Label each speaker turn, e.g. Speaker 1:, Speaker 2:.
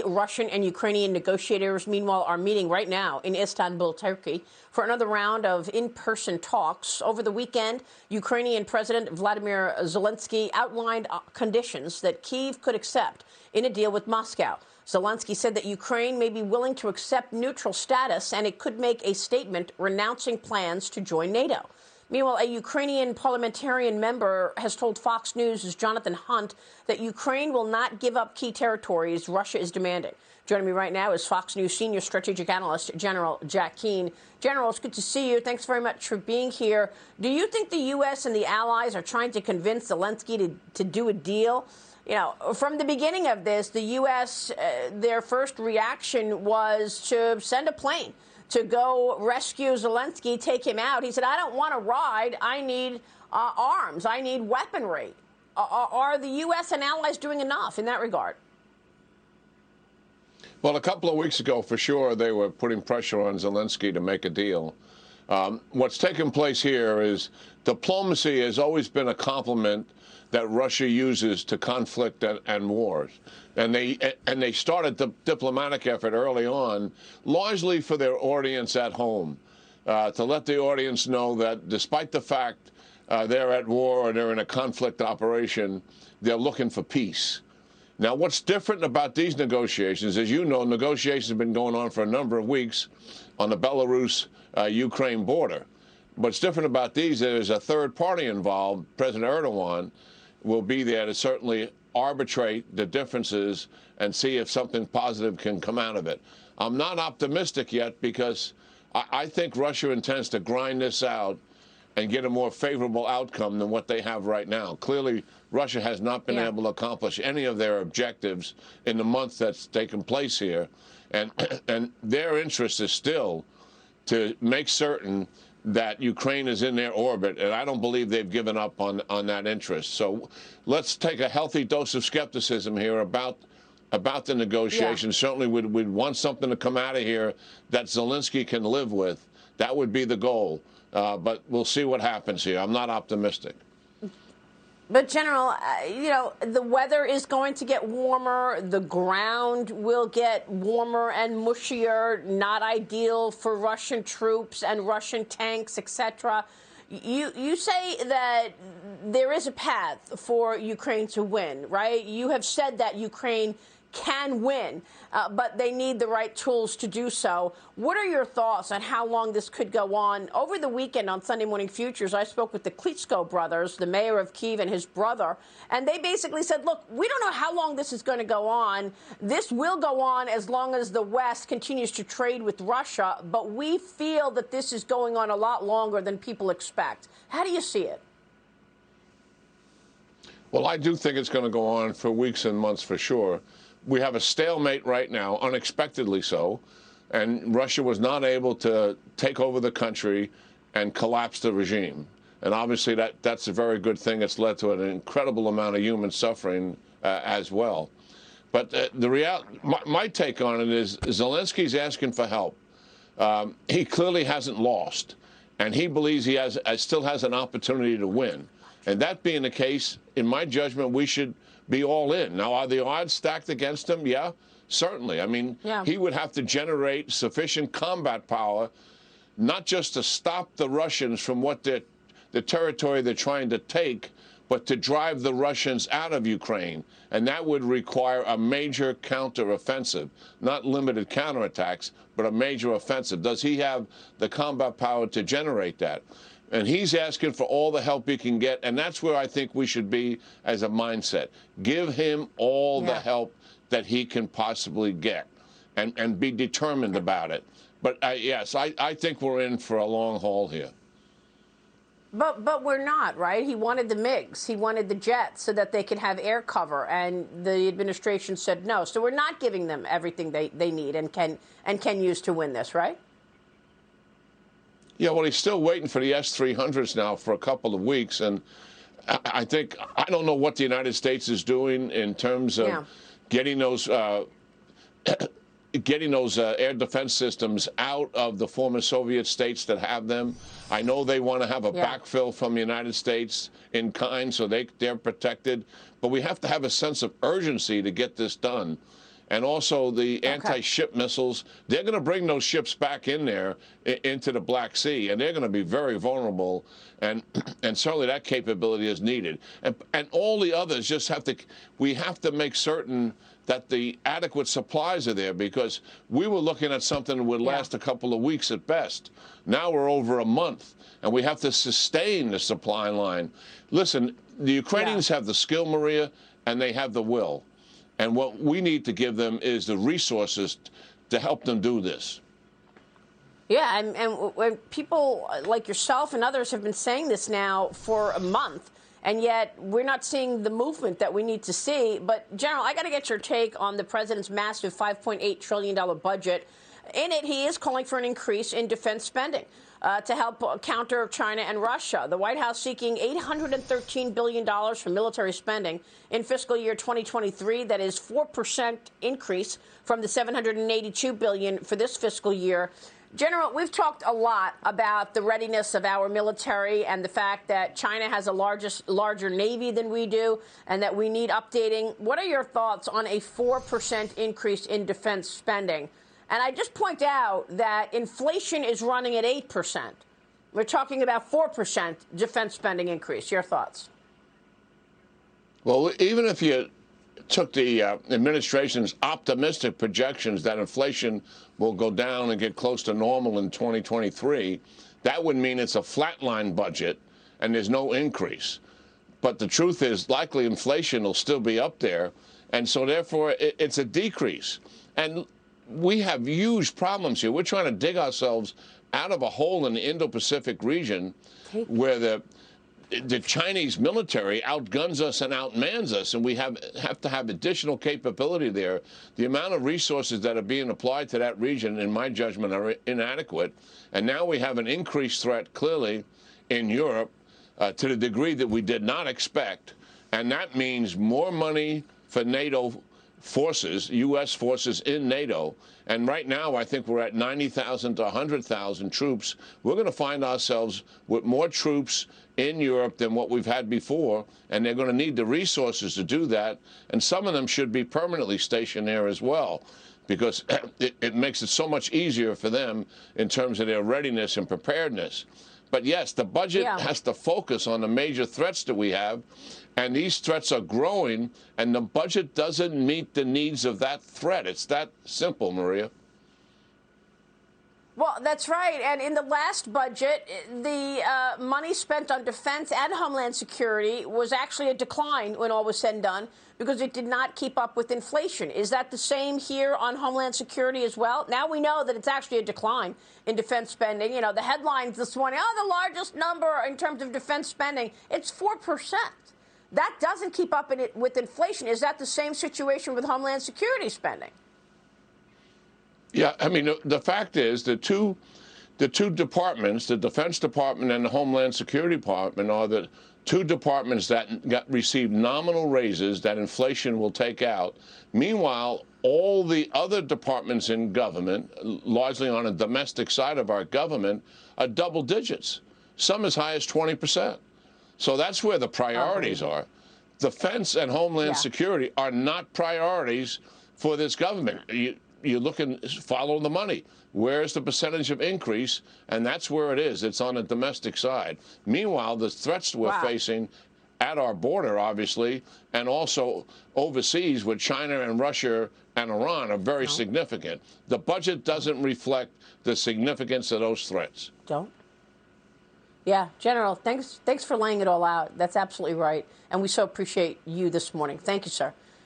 Speaker 1: Russian and Ukrainian negotiators, meanwhile, are meeting right now in Istanbul, Turkey, for another round of in-person talks. Over the weekend, Ukrainian President Vladimir Zelensky outlined conditions that Kyiv could accept in a deal with Moscow. Zelensky said that Ukraine may be willing to accept neutral status, and it could make a statement renouncing plans to join NATO. Meanwhile, a Ukrainian parliamentarian member has told Fox News' Jonathan Hunt that Ukraine will not give up key territories Russia is demanding. Joining me right now is Fox News senior strategic analyst, General Jack Keane. General, it's good to see you. Thanks very much for being here. Do you think the U.S. and the allies are trying to convince Zelensky to do a deal? You know, from the beginning of this, the U.S., their first reaction was to send a plane to go rescue Zelensky, take him out. He said, I don't want to ride. I need arms. I need weaponry. Are the U.S. and allies doing enough in that regard?
Speaker 2: Well, a couple of weeks ago, for sure, they were putting pressure on Zelensky to make a deal. What's taken place here is diplomacy has always been a complement that Russia uses to conflict and wars. And they started the diplomatic effort early on, largely for their audience at home, to let the audience know that despite the fact they're at war or they're in a conflict operation, they're looking for peace. Now, what's different about these negotiations, as you know, negotiations have been going on for a number of weeks on the Belarus-Ukraine border. What's different about these is there's a third party involved. President Erdogan will be there to certainly arbitrate the differences and see if something positive can come out of it. I'm not optimistic yet because I think Russia intends to grind this out and get a more favorable outcome than what they have right now. Clearly, Russia has not been able to accomplish any of their objectives in the month that's taken place here. And their interest is still to make certain that Ukraine is in their orbit, and I don't believe they've given up on that interest. So let's take a healthy dose of skepticism here about the negotiations. Certainly we'd want something to come out of here that Zelensky can live with. That would be the goal. But we'll see what happens here. I'm not optimistic.
Speaker 1: But, General, you know, the weather is going to get warmer. The ground will get warmer and mushier, not ideal for Russian troops and Russian tanks, etc. You say that there is a path for Ukraine to win, right? You have said that Ukraine can win, but they need the right tools to do so. What are your thoughts on how long this could go on? Over the weekend on Sunday Morning Futures, I spoke with the Klitschko brothers, the mayor of Kyiv and his brother, and they basically said, look, we don't know how long this is going to go on. This will go on as long as the West continues to trade with Russia, but we feel that this is going on a lot longer than people expect. How do you see it?
Speaker 2: Well, I do think it's going to go on for weeks and months for sure. We have a stalemate right now, unexpectedly so, and Russia was not able to take over the country and collapse the regime. And obviously that's a very good thing. It's led to an incredible amount of human suffering as well. But my take on it is Zelensky's asking for help. He clearly hasn't lost, and he believes he still has an opportunity to win. And that being the case, in my judgment, we should be all in. Now, are the odds stacked against him? Yeah, certainly. I mean, he would have to generate sufficient combat power, not just to stop the Russians from the territory they're trying to take, but to drive the Russians out of Ukraine. And that would require a major counteroffensive, not limited counterattacks, but a major offensive. Does he have the combat power to generate that? And he's asking for all the help he can get, and that's where I think we should be as a mindset. Give him all the help that he can possibly get, and be determined about it. But yes, I think we're in for a long haul here.
Speaker 1: But we're not, right? He wanted the MiGs. He wanted the jets so that they could have air cover, and the administration said no. So we're not giving them everything they need and can use to win this, right?
Speaker 2: Yeah, well, he's still waiting for the S-300s now for a couple of weeks, and I don't know what the United States is doing in terms of getting those air defense systems out of the former Soviet states that have them. I know they want to have a backfill from the United States in kind, so they're protected. But we have to have a sense of urgency to get this done. and also the anti-ship missiles. They're going to bring those ships back in there into the Black Sea, and they're going to be very vulnerable, and certainly that capability is needed. And all the others just have to, we have to make certain that the adequate supplies are there, because we were looking at something that would last a couple of weeks at best. Now we're over a month, and we have to sustain the supply line. Listen, the Ukrainians have the skill, Maria, and they have the will. And what we need to give them is the resources to help them do this.
Speaker 1: Yeah, and when people like yourself and others have been saying this now for a month, and yet we're not seeing the movement that we need to see. But, General, I got to get your take on the president's massive $5.8 trillion budget. In it, he is calling for an increase in defense spending to help counter China and Russia. The White House seeking $813 billion for military spending in fiscal year 2023. That is 4% increase from the $782 billion for this fiscal year. General, we've talked a lot about the readiness of our military and the fact that China has a larger Navy than we do and that we need updating. What are your thoughts on a 4% increase in defense spending? And I just point out that inflation is running at 8%. We're talking about 4% defense spending increase. Your thoughts?
Speaker 2: Well, even if you took the administration's optimistic projections that inflation will go down and get close to normal in 2023, that would mean it's a flatline budget and there's no increase. But the truth is, likely inflation will still be up there, and so therefore it's a decrease. And we have huge problems here. We're trying to dig ourselves out of a hole in the Indo-Pacific region where the Chinese military outguns us and outmans us, and we have to have additional capability there. The amount of resources that are being applied to that region, in my judgment, are inadequate. And now we have an increased threat, clearly, in Europe to the degree that we did not expect. And that means more money for NATO forces, U.S. forces in NATO. And right now, I think we're at 90,000 to 100,000 troops. We're going to find ourselves with more troops in Europe than what we've had before, and they're going to need the resources to do that. And some of them should be permanently stationed there as well, because it makes it so much easier for them in terms of their readiness and preparedness. But yes, the budget has to focus on the major threats that we have, and these threats are growing, and the budget doesn't meet the needs of that threat. It's that simple, Maria.
Speaker 1: Well, that's right. And in the last budget, the money spent on defense and homeland security was actually a decline when all was said and done, because it did not keep up with inflation. Is that the same here on homeland security as well? Now we know that it's actually a decline in defense spending. You know, the headlines this morning, the largest number in terms of defense spending, it's 4%. That doesn't keep up with inflation. Is that the same situation with homeland security spending?
Speaker 2: Yeah, I mean, the fact is the two departments, the Defense Department and the Homeland Security Department, are the two departments that received nominal raises that inflation will take out. Meanwhile, all the other departments in government, largely on the domestic side of our government, are double digits, some as high as 20%. So that's where the priorities are. Defense and Homeland Security are not priorities for this government. You look and follow the money. Where's the percentage of increase? And that's where it is. It's on the domestic side. Meanwhile, the threats we're facing at our border, obviously, and also overseas with China and Russia and Iran are very significant. The budget doesn't reflect the significance of those threats.
Speaker 1: Yeah, General, thanks for laying it all out. That's absolutely right. And we so appreciate you this morning. Thank you, sir.